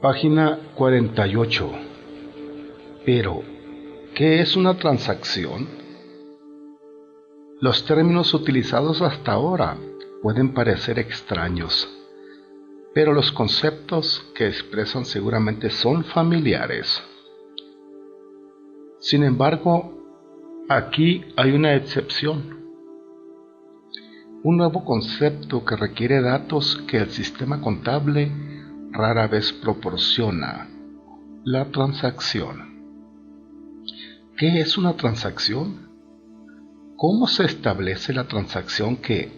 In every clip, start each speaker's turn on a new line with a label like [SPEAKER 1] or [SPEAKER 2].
[SPEAKER 1] Página 48. Pero, ¿qué es una transacción? Los términos utilizados hasta ahora pueden parecer extraños, pero los conceptos que expresan seguramente son familiares. Sin embargo, aquí hay una excepción. Un nuevo concepto que requiere datos que el sistema contable rara vez proporciona: la transacción. ¿Qué es una transacción? ¿Cómo se establece la transacción que,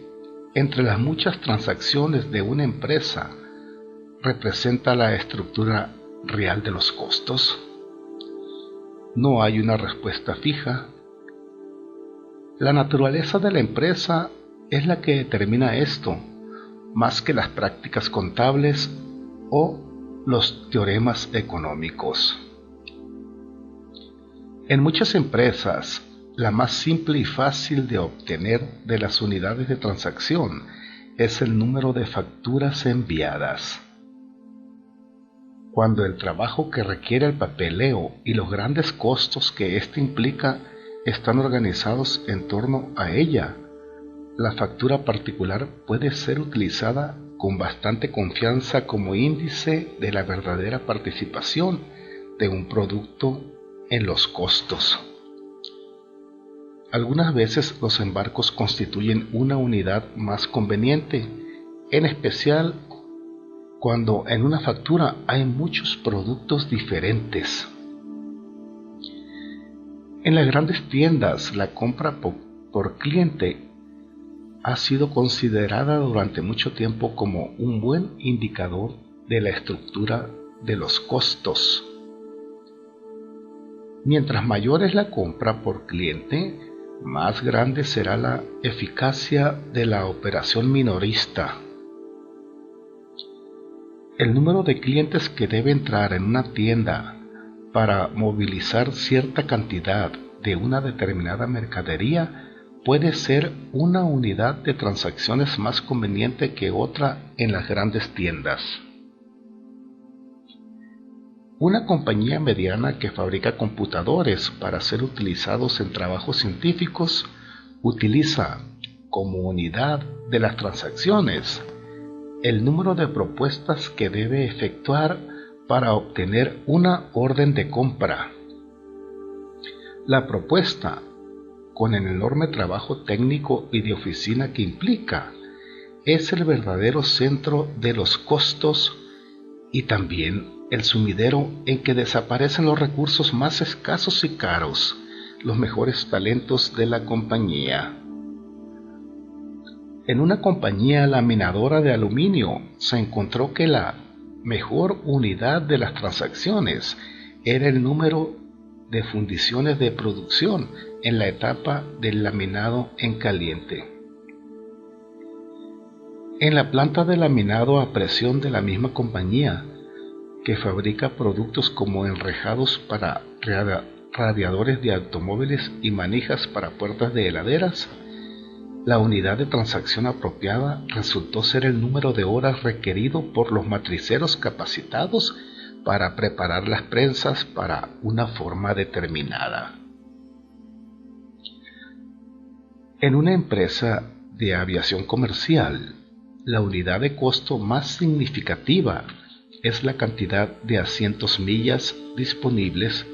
[SPEAKER 1] entre las muchas transacciones de una empresa, representa la estructura real de los costos? No hay una respuesta fija. La naturaleza de la empresa es la que determina esto, más que las prácticas contables o los teoremas económicos. En muchas empresas, la más simple y fácil de obtener de las unidades de transacción es el número de facturas enviadas. Cuando el trabajo que requiere el papeleo y los grandes costos que éste implica están organizados en torno a ella, la factura particular puede ser utilizada con bastante confianza como índice de la verdadera participación de un producto en los costos. Algunas veces los embarcos constituyen una unidad más conveniente, en especial cuando en una factura hay muchos productos diferentes. En las grandes tiendas, la compra por cliente ha sido considerada durante mucho tiempo como un buen indicador de la estructura de los costos. Mientras mayor es la compra por cliente, más grande será la eficacia de la operación minorista. El número de clientes que debe entrar en una tienda para movilizar cierta cantidad de una determinada mercadería puede ser una unidad de transacciones más conveniente que otra en las grandes tiendas. Una compañía mediana que fabrica computadores para ser utilizados en trabajos científicos utiliza como unidad de las transacciones el número de propuestas que debe efectuar para obtener una orden de compra. La propuesta, con el enorme trabajo técnico y de oficina que implica, es el verdadero centro de los costos y también el sumidero en que desaparecen los recursos más escasos y caros, los mejores talentos de la compañía. En una compañía laminadora de aluminio se encontró que la mejor unidad de las transacciones era el número de fundiciones de producción en la etapa del laminado en caliente. En la planta de laminado a presión de la misma compañía, que fabrica productos como enrejados para radiadores de automóviles y manijas para puertas de heladeras, la unidad de transacción apropiada resultó ser el número de horas requerido por los matriceros capacitados para preparar las prensas para una forma determinada. En una empresa de aviación comercial, la unidad de costo más significativa es la cantidad de asientos millas disponibles,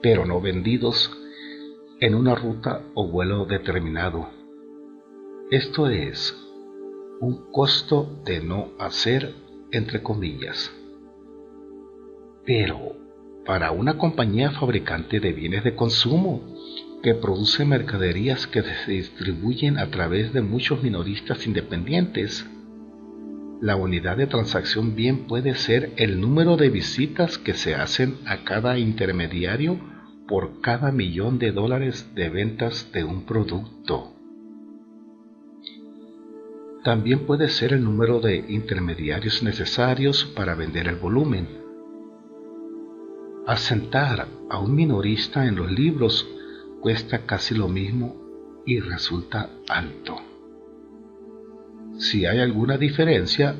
[SPEAKER 1] pero no vendidos, en una ruta o vuelo determinado. Esto es un costo de no hacer, entre comillas. Pero para una compañía fabricante de bienes de consumo que produce mercaderías que se distribuyen a través de muchos minoristas independientes, la unidad de transacción bien puede ser el número de visitas que se hacen a cada intermediario por cada $1.000.000 de ventas de un producto. También puede ser el número de intermediarios necesarios para vender el volumen. Asentar a un minorista en los libros cuesta casi lo mismo y resulta alto. Si hay alguna diferencia,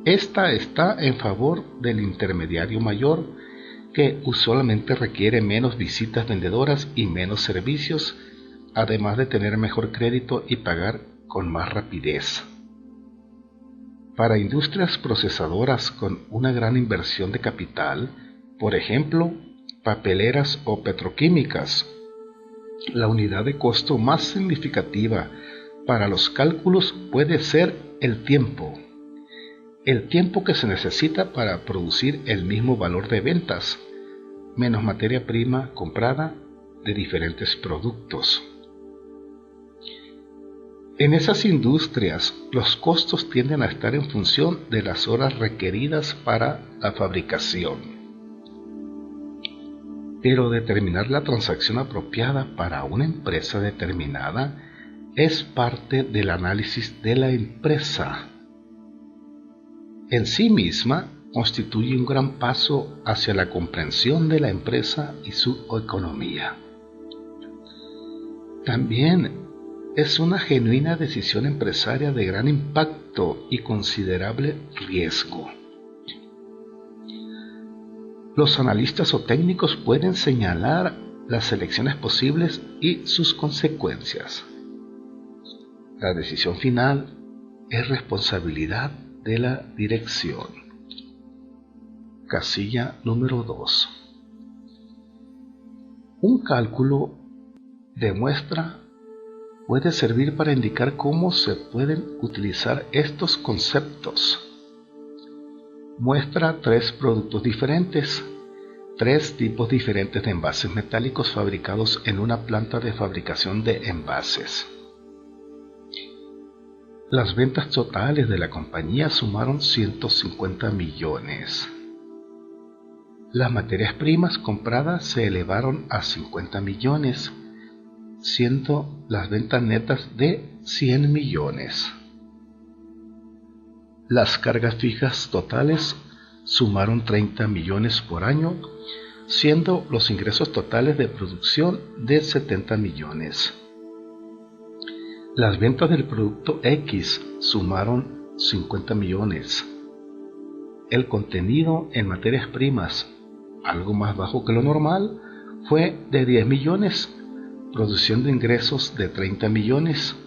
[SPEAKER 1] Esta está en favor del intermediario mayor, que usualmente requiere menos visitas vendedoras y menos servicios, además de tener mejor crédito y pagar con más rapidez. Para industrias procesadoras con una gran inversión de capital, por ejemplo, papeleras o petroquímicas, la unidad de costo más significativa para los cálculos puede ser el tiempo que se necesita para producir el mismo valor de ventas, menos materia prima comprada de diferentes productos. En esas industrias, los costos tienden a estar en función de las horas requeridas para la fabricación. Pero determinar la transacción apropiada para una empresa determinada es parte del análisis de la empresa. En sí misma, constituye un gran paso hacia la comprensión de la empresa y su economía. También es una genuina decisión empresaria de gran impacto y considerable riesgo. Los analistas o técnicos pueden señalar las selecciones posibles y sus consecuencias. La decisión final es responsabilidad de la dirección. Casilla número 2. Un cálculo de muestra puede servir para indicar cómo se pueden utilizar estos conceptos. Muestra 3 productos diferentes, 3 tipos diferentes de envases metálicos fabricados en una planta de fabricación de envases. Las ventas totales de la compañía sumaron 150 millones. Las materias primas compradas se elevaron a 50 millones, siendo las ventas netas de 100 millones. Las cargas fijas totales sumaron 30 millones por año, siendo los ingresos totales de producción de 70 millones. Las ventas del producto X sumaron 50 millones. El contenido en materias primas, algo más bajo que lo normal, fue de 10 millones, produciendo ingresos de 30 millones,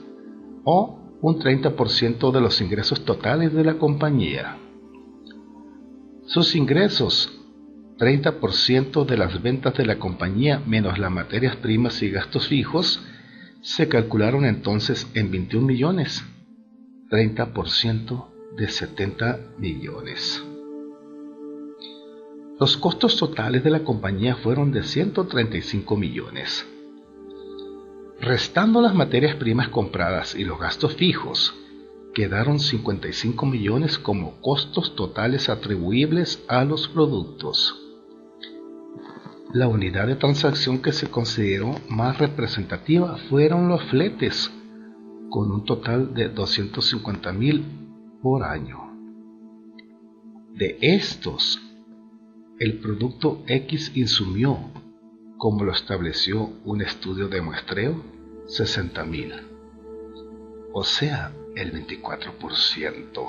[SPEAKER 1] o un 30% de los ingresos totales de la compañía. Sus ingresos, 30% de las ventas de la compañía menos las materias primas y gastos fijos, se calcularon entonces en 21 millones, 30% de 70 millones. Los costos totales de la compañía fueron de 135 millones. Restando las materias primas compradas y los gastos fijos, quedaron 55 millones como costos totales atribuibles a los productos. La unidad de transacción que se consideró más representativa fueron los fletes, con un total de 250,000 por año. De estos, el producto X insumió, como lo estableció un estudio de muestreo, 60,000, o sea, el 24%.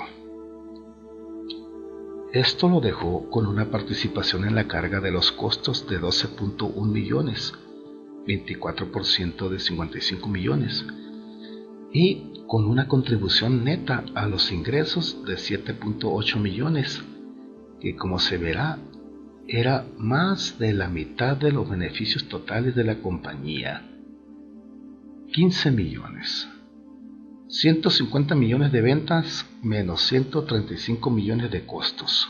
[SPEAKER 1] Esto lo dejó con una participación en la carga de los costos de 12.1 millones, 24% de 55 millones, y con una contribución neta a los ingresos de 7.8 millones, que como se verá, era más de la mitad de los beneficios totales de la compañía. 15 millones. 150 millones de ventas menos 135 millones de costos.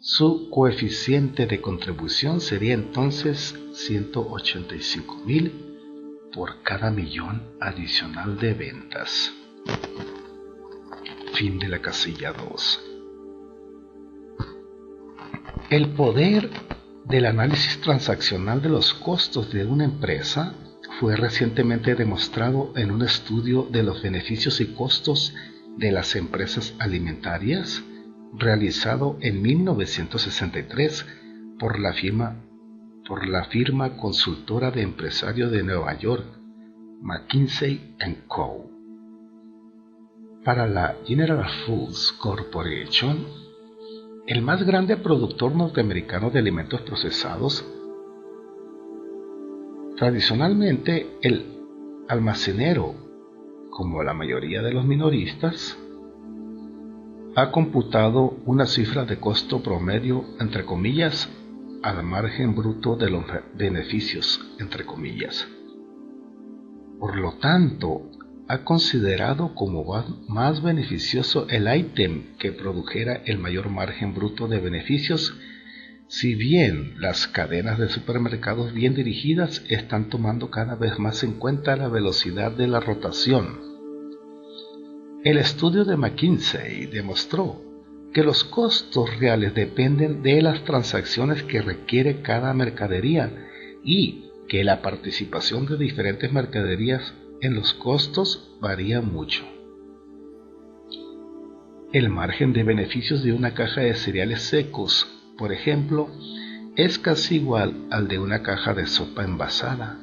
[SPEAKER 1] Su coeficiente de contribución sería entonces 185,000 por cada millón adicional de ventas. Fin de la casilla 2. El poder del análisis transaccional de los costos de una empresa fue recientemente demostrado en un estudio de los beneficios y costos de las empresas alimentarias realizado en 1963 por la firma consultora de empresarios de Nueva York, McKinsey & Co. Para la General Foods Corporation, el más grande productor norteamericano de alimentos procesados, tradicionalmente el almacenero, como la mayoría de los minoristas, ha computado una cifra de costo promedio, entre comillas, al margen bruto de los beneficios, entre comillas. Por lo tanto, ha considerado como más beneficioso el ítem que produjera el mayor margen bruto de beneficios, si bien las cadenas de supermercados bien dirigidas están tomando cada vez más en cuenta la velocidad de la rotación. El estudio de McKinsey demostró que los costos reales dependen de las transacciones que requiere cada mercadería y que la participación de diferentes mercaderías en los costos varía mucho. El margen de beneficios de una caja de cereales secos, por ejemplo, es casi igual al de una caja de sopa envasada,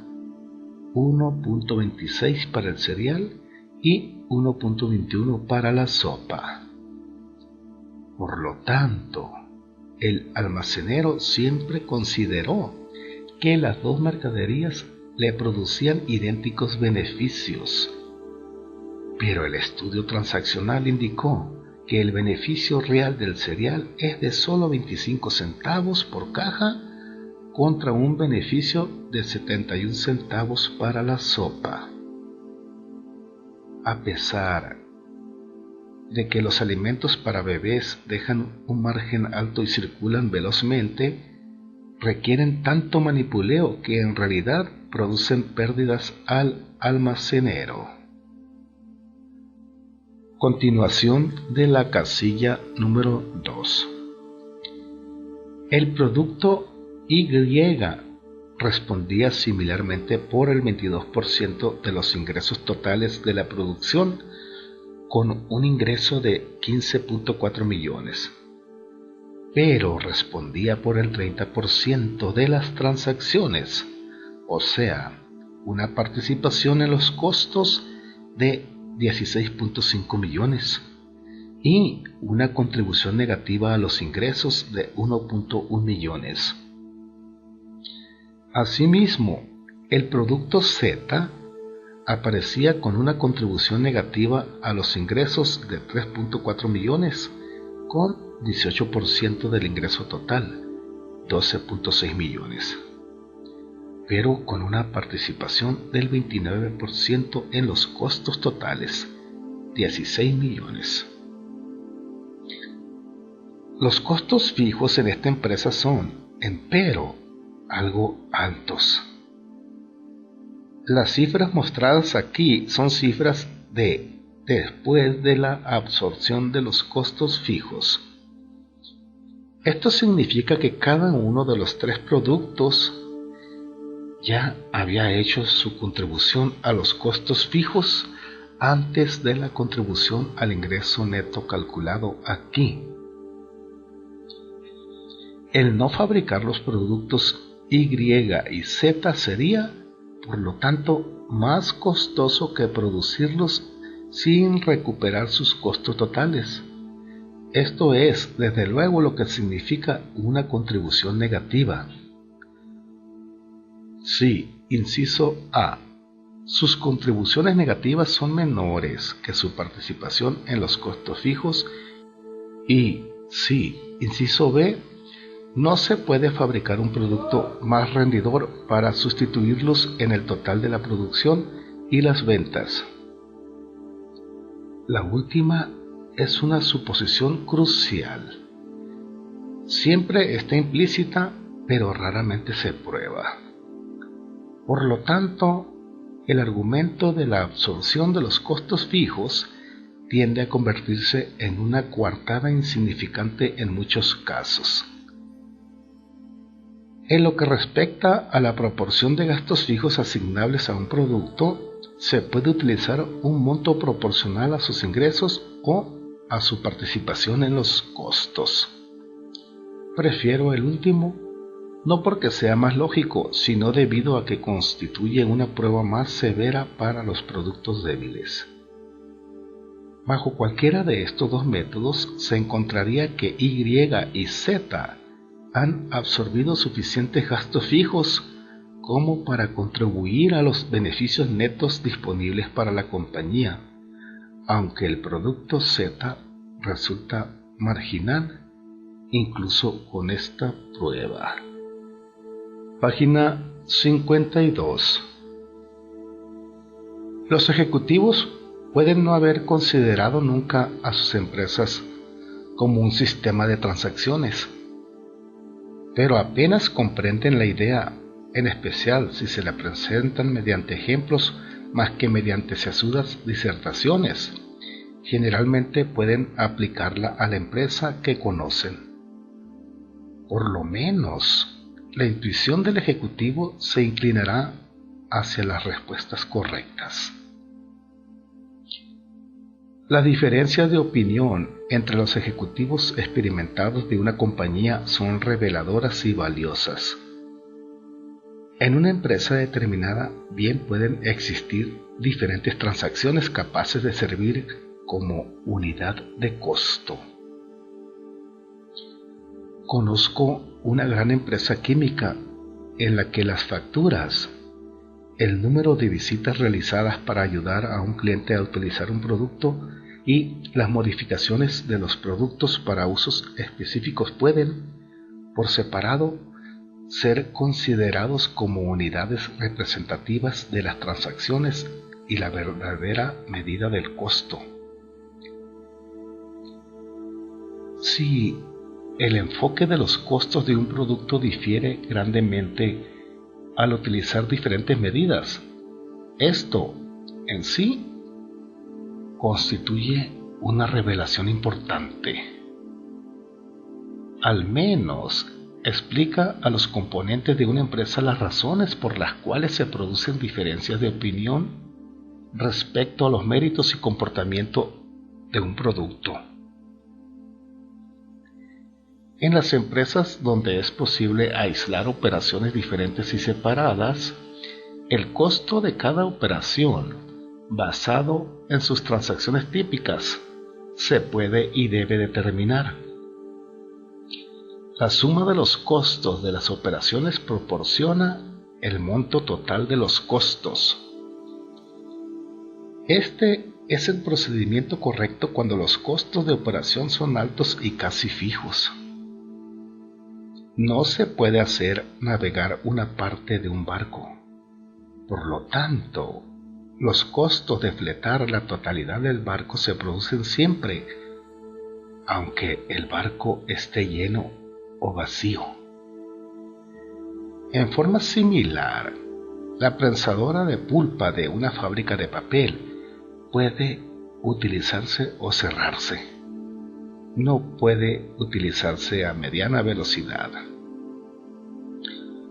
[SPEAKER 1] 1.26 para el cereal y 1.21 para la sopa. Por lo tanto, el almacenero siempre consideró que las dos mercaderías le producían idénticos beneficios, pero el estudio transaccional indicó que el beneficio real del cereal es de solo 25 centavos por caja contra un beneficio de 71 centavos para la sopa. A pesar de que los alimentos para bebés dejan un margen alto y circulan velozmente, requieren tanto manipuleo que en realidad producen pérdidas al almacenero. Continuación de la casilla número 2. El producto Y respondía similarmente por el 22% de los ingresos totales de la producción, con un ingreso de 15.4 millones, pero respondía por el 30% de las transacciones, o sea, una participación en los costos de 16.5 millones y una contribución negativa a los ingresos de 1.1 millones. Asimismo, el producto Z aparecía con una contribución negativa a los ingresos de 3.4 millones, con 18% del ingreso total, 12.6 millones, pero con una participación del 29% en los costos totales, 16 millones. Los costos fijos en esta empresa son, empero, algo altos. Las cifras mostradas aquí son cifras de después de la absorción de los costos fijos. Esto significa que cada uno de los tres productos ya había hecho su contribución a los costos fijos antes de la contribución al ingreso neto calculado aquí. El no fabricar los productos Y y Z sería, por lo tanto, más costoso que producirlos sin recuperar sus costos totales. Esto es, desde luego, lo que significa una contribución negativa. Sí, inciso A. Sus contribuciones negativas son menores que su participación en los costos fijos. Y sí, inciso B. No se puede fabricar un producto más rendidor para sustituirlos en el total de la producción y las ventas. La última es una suposición crucial. Siempre está implícita, pero raramente se prueba. Por lo tanto, el argumento de la absorción de los costos fijos tiende a convertirse en una coartada insignificante en muchos casos. En lo que respecta a la proporción de gastos fijos asignables a un producto, se puede utilizar un monto proporcional a sus ingresos o a su participación en los costos. Prefiero el último, no porque sea más lógico, sino debido a que constituye una prueba más severa para los productos débiles. Bajo cualquiera de estos dos métodos se encontraría que Y y Z han absorbido suficientes gastos fijos como para contribuir a los beneficios netos disponibles para la compañía, aunque el producto Z resulta marginal incluso con esta prueba. Página 52. Los ejecutivos pueden no haber considerado nunca a sus empresas como un sistema de transacciones, pero apenas comprenden la idea, en especial si se la presentan mediante ejemplos más que mediante sesudas disertaciones. Generalmente pueden aplicarla a la empresa que conocen. Por lo menos, la intuición del ejecutivo se inclinará hacia las respuestas correctas. Las diferencias de opinión entre los ejecutivos experimentados de una compañía son reveladoras y valiosas. En una empresa determinada bien pueden existir diferentes transacciones capaces de servir como unidad de costo. Conozco una gran empresa química en la que las facturas, el número de visitas realizadas para ayudar a un cliente a utilizar un producto y las modificaciones de los productos para usos específicos pueden, por separado, ser considerados como unidades representativas de las transacciones y la verdadera medida del costo. Si el enfoque de los costos de un producto difiere grandemente al utilizar diferentes medidas, esto en sí constituye una revelación importante. Al menos explica a los componentes de una empresa las razones por las cuales se producen diferencias de opinión respecto a los méritos y comportamiento de un producto. En las empresas donde es posible aislar operaciones diferentes y separadas, el costo de cada operación, basado en sus transacciones típicas, se puede y debe determinar. La suma de los costos de las operaciones proporciona el monto total de los costos. Este es el procedimiento correcto cuando los costos de operación son altos y casi fijos. No se puede hacer navegar una parte de un barco. Por lo tanto, los costos de fletar la totalidad del barco se producen siempre, aunque el barco esté lleno o vacío. En forma similar, la prensadora de pulpa de una fábrica de papel puede utilizarse o cerrarse. No puede utilizarse a mediana velocidad.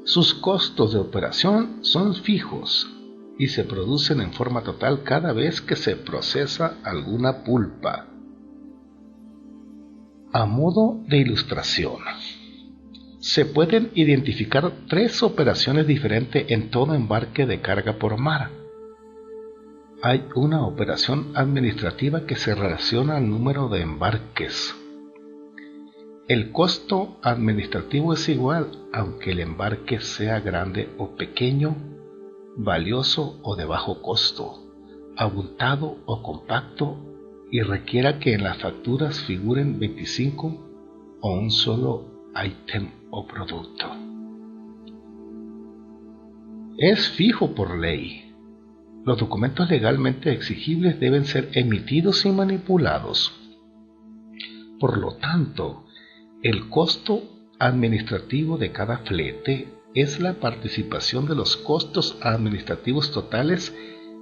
[SPEAKER 1] Sus costos de operación son fijos y se producen en forma total cada vez que se procesa alguna pulpa. A modo de ilustración, se pueden identificar 3 operaciones diferentes en todo embarque de carga por mar. Hay una operación administrativa que se relaciona al número de embarques. El costo administrativo es igual, aunque el embarque sea grande o pequeño, valioso o de bajo costo, abultado o compacto, y requiera que en las facturas figuren 25 o un solo ítem o producto. Es fijo por ley. Los documentos legalmente exigibles deben ser emitidos y manipulados. Por lo tanto, el costo administrativo de cada flete es la participación de los costos administrativos totales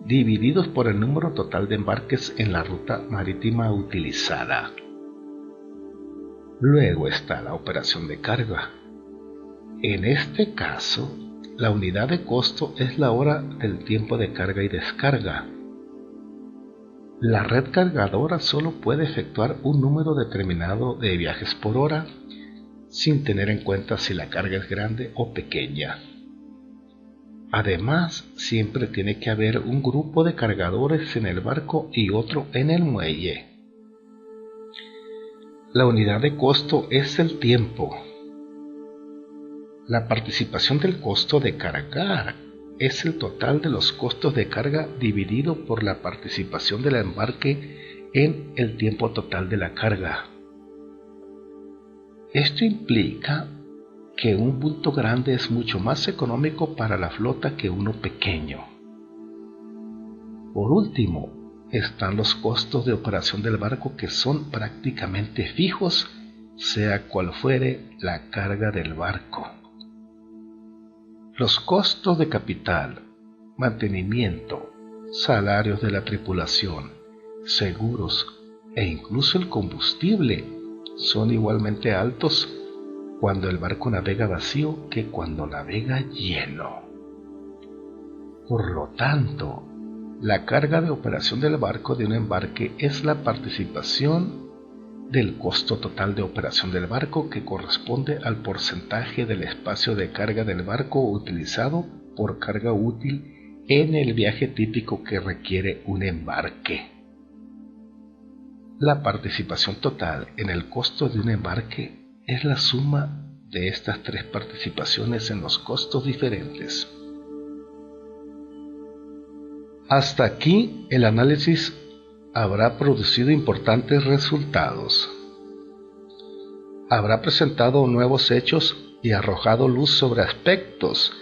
[SPEAKER 1] divididos por el número total de embarques en la ruta marítima utilizada. Luego está la operación de carga. En este caso, la unidad de costo es la hora del tiempo de carga y descarga. La red cargadora solo puede efectuar un número determinado de viajes por hora, sin tener en cuenta si la carga es grande o pequeña. Además, siempre tiene que haber un grupo de cargadores en el barco y otro en el muelle. La unidad de costo es el tiempo. La participación del costo de cargar es el total de los costos de carga dividido por la participación del embarque en el tiempo total de la carga. Esto implica que un bulto grande es mucho más económico para la flota que uno pequeño. Por último, están los costos de operación del barco, que son prácticamente fijos, sea cual fuere la carga del barco. Los costos de capital, mantenimiento, salarios de la tripulación, seguros e incluso el combustible son igualmente altos cuando el barco navega vacío que cuando navega lleno. Por lo tanto, la carga de operación del barco de un embarque es la participación del costo total de operación del barco, que corresponde al porcentaje del espacio de carga del barco utilizado por carga útil en el viaje típico que requiere un embarque. La participación total en el costo de un embarque es la suma de estas tres participaciones en los costos diferentes. Hasta aquí el análisis habrá producido importantes resultados. Habrá presentado nuevos hechos y arrojado luz sobre aspectos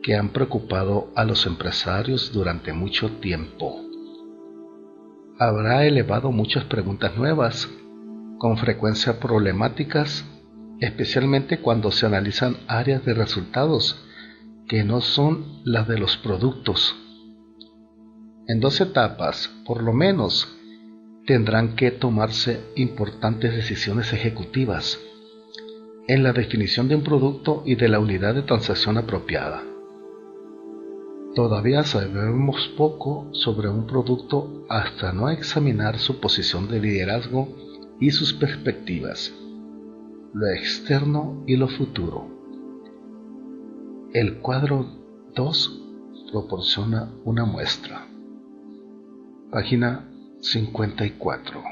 [SPEAKER 1] que han preocupado a los empresarios durante mucho tiempo. Habrá elevado muchas preguntas nuevas, con frecuencia problemáticas, especialmente cuando se analizan áreas de resultados que no son las de los productos. En 2 etapas, por lo menos, tendrán que tomarse importantes decisiones ejecutivas en la definición de un producto y de la unidad de transacción apropiada. Todavía sabemos poco sobre un producto hasta no examinar su posición de liderazgo y sus perspectivas, lo externo y lo futuro. El cuadro 2 proporciona una muestra. Página 54.